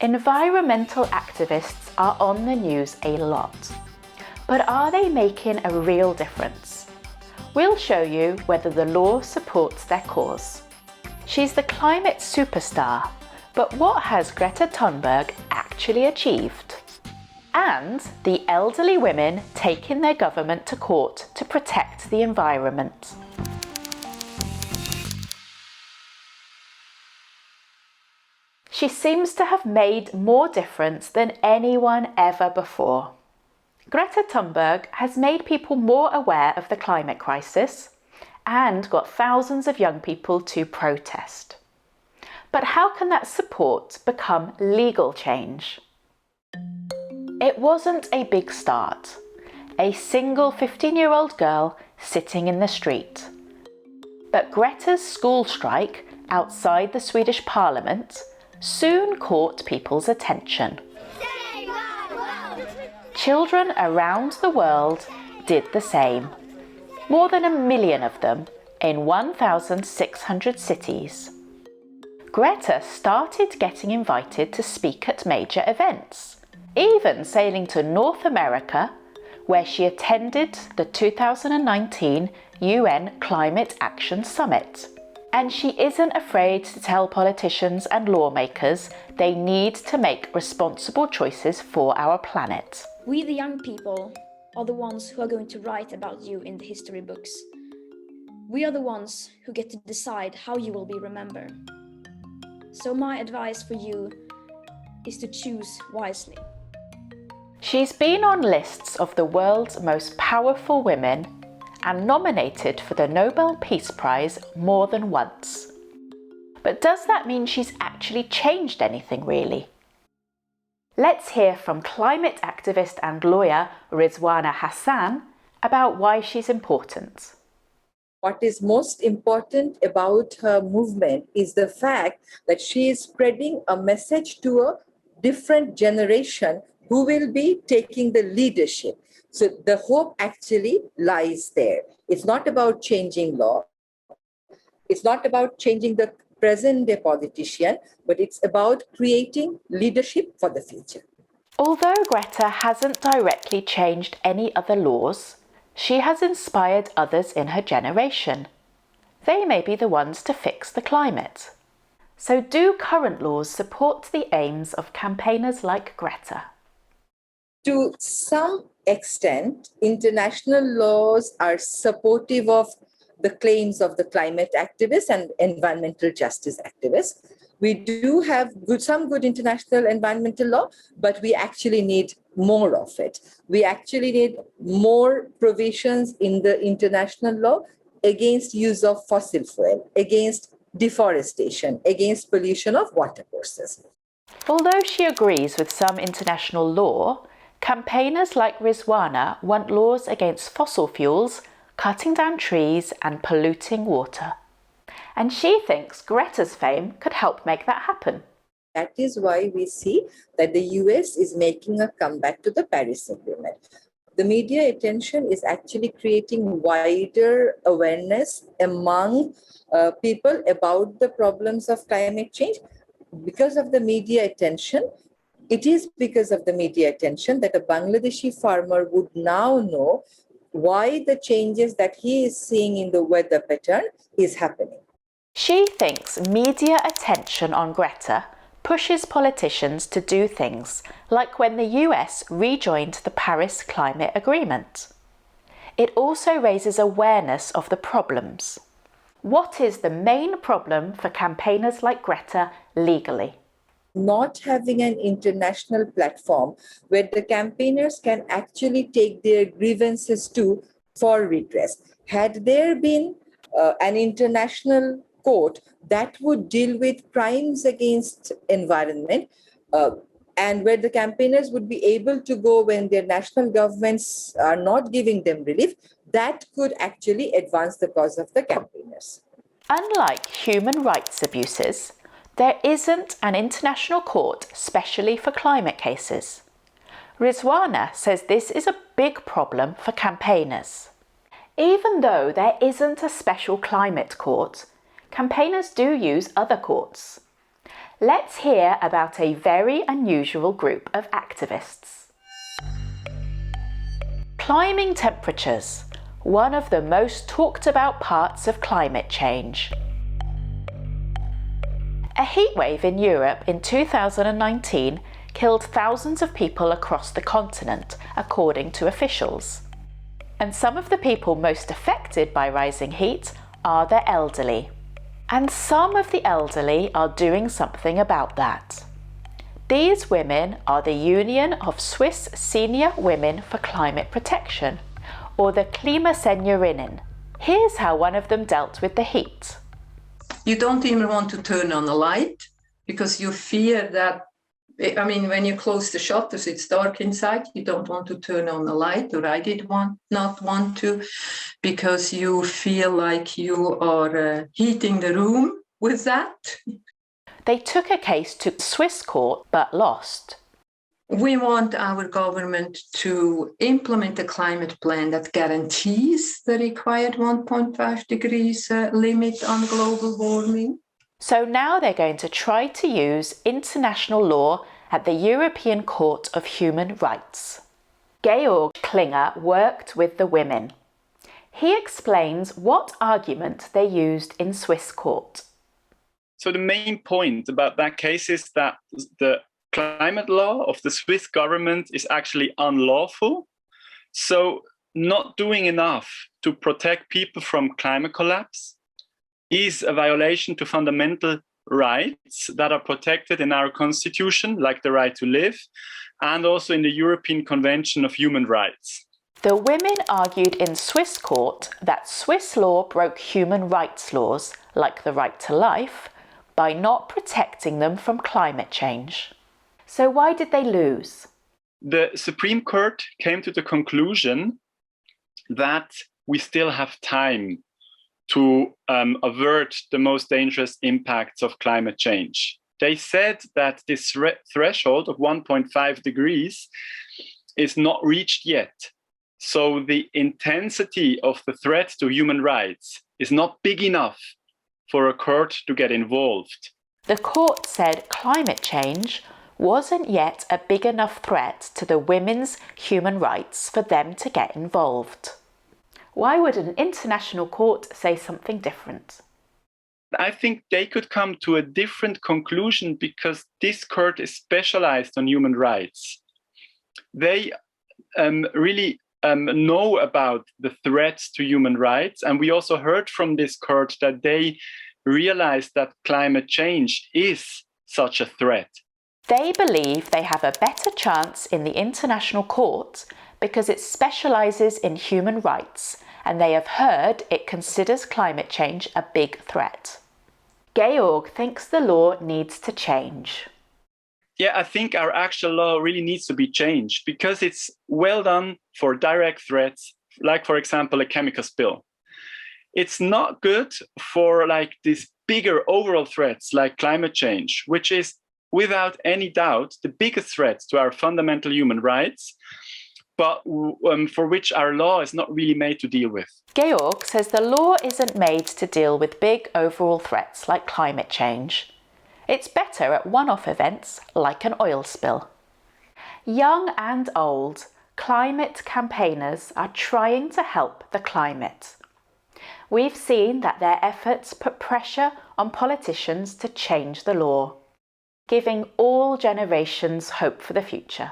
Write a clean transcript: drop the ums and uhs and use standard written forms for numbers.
Environmental activists are on the news a lot. But are they making a real difference? We'll show you whether the law supports their cause. She's the climate superstar, but what has Greta Thunberg actually achieved? And the elderly women taking their government to court to protect the environment. She seems to have made more difference than anyone ever before. Greta Thunberg has made people more aware of the climate crisis and got thousands of young people to protest. But how can that support become legal change? It wasn't a big start. A single 15-year-old girl sitting in the street. But Greta's school strike outside the Swedish parliament soon caught people's attention. Children around the world did the same. More than 1 million of them in 1,600 cities. Greta started getting invited to speak at major events, even sailing to North America, where she attended the 2019 UN Climate Action Summit. And she isn't afraid to tell politicians and lawmakers they need to make responsible choices for our planet. We, the young people, are the ones who are going to write about you in the history books. We are the ones who get to decide how you will be remembered. So my advice for you is to choose wisely. She's been on lists of the world's most powerful women and nominated for the Nobel Peace Prize more than once. But does that mean she's actually changed anything, really? Let's hear from climate activist and lawyer Rizwana Hassan about why she's important. What is most important about her movement is the fact that she is spreading a message to a different generation who will be taking the leadership. So the hope actually lies there. It's not about changing law. It's not about changing the present-day politician, but it's about creating leadership for the future. Although Greta hasn't directly changed any other laws, she has inspired others in her generation. They may be the ones to fix the climate. So do current laws support the aims of campaigners like Greta? To some extent, international laws are supportive of the claims of the climate activists and environmental justice activists. We do have some good international environmental law, but we actually need more of it. We actually need more provisions in the international law against use of fossil fuel, against deforestation, against pollution of watercourses. Although she agrees with some international law, campaigners like Rizwana want laws against fossil fuels, cutting down trees and polluting water. And she thinks Greta's fame could help make that happen. That is why we see that the US is making a comeback to the Paris Agreement. The media attention is actually creating wider awareness among people about the problems of climate change. Because of the media attention, it is because of the media attention that a Bangladeshi farmer would now know why the changes that he is seeing in the weather pattern is happening. She thinks media attention on Greta pushes politicians to do things like when the US rejoined the Paris Climate Agreement. It also raises awareness of the problems. What is the main problem for campaigners like Greta legally? Not having an international platform where the campaigners can actually take their grievances to for redress. Had there been an international court that would deal with crimes against environment and where the campaigners would be able to go when their national governments are not giving them relief, that could actually advance the cause of the campaigners. Unlike human rights abuses, there isn't an international court specially for climate cases. Rizwana says this is a big problem for campaigners. Even though there isn't a special climate court, campaigners do use other courts. Let's hear about a very unusual group of activists. Climbing temperatures, one of the most talked about parts of climate change. A heatwave in Europe in 2019 killed thousands of people across the continent, according to officials. And some of the people most affected by rising heat are the elderly. And some of the elderly are doing something about that. These women are the Union of Swiss Senior Women for Climate Protection, or the Klimaseniorinnen. Here's how one of them dealt with the heat. You don't even want to turn on the light because you fear that, when you close the shutters, it's dark inside. You don't want to turn on the light, or I did not want to, because you feel like you are heating the room with that. They took a case to Swiss court but lost. We want our government to implement a climate plan that guarantees the required 1.5 degrees limit on global warming. So now they're going to try to use international law at the European Court of Human Rights. Georg Klinger worked with the women. He explains what argument they used in Swiss court. So the main point about that case is that the climate law of the Swiss government is actually unlawful. So not doing enough to protect people from climate collapse is a violation to fundamental rights that are protected in our constitution, like the right to live, and also in the European Convention of Human Rights. The women argued in Swiss court that Swiss law broke human rights laws, like the right to life, by not protecting them from climate change. So why did they lose? The Supreme Court came to the conclusion that we still have time to avert the most dangerous impacts of climate change. They said that this threshold of 1.5 degrees is not reached yet. So the intensity of the threat to human rights is not big enough for a court to get involved. The court said climate change wasn't yet a big enough threat to the women's human rights for them to get involved. Why would an international court say something different? I think they could come to a different conclusion because this court is specialized on human rights. They really know about the threats to human rights. And we also heard from this court that they realize that climate change is such a threat. They believe they have a better chance in the international court because it specializes in human rights, and they have heard it considers climate change a big threat. Georg thinks the law needs to change. Yeah, I think our actual law really needs to be changed because it's well done for direct threats, like, for example, a chemical spill. It's not good for these bigger overall threats like climate change, which is without any doubt the biggest threat to our fundamental human rights, but for which our law is not really made to deal with. Georg says the law isn't made to deal with big overall threats like climate change. It's better at one-off events like an oil spill. Young and old, climate campaigners are trying to help the climate. We've seen that their efforts put pressure on politicians to change the law, giving all generations hope for the future.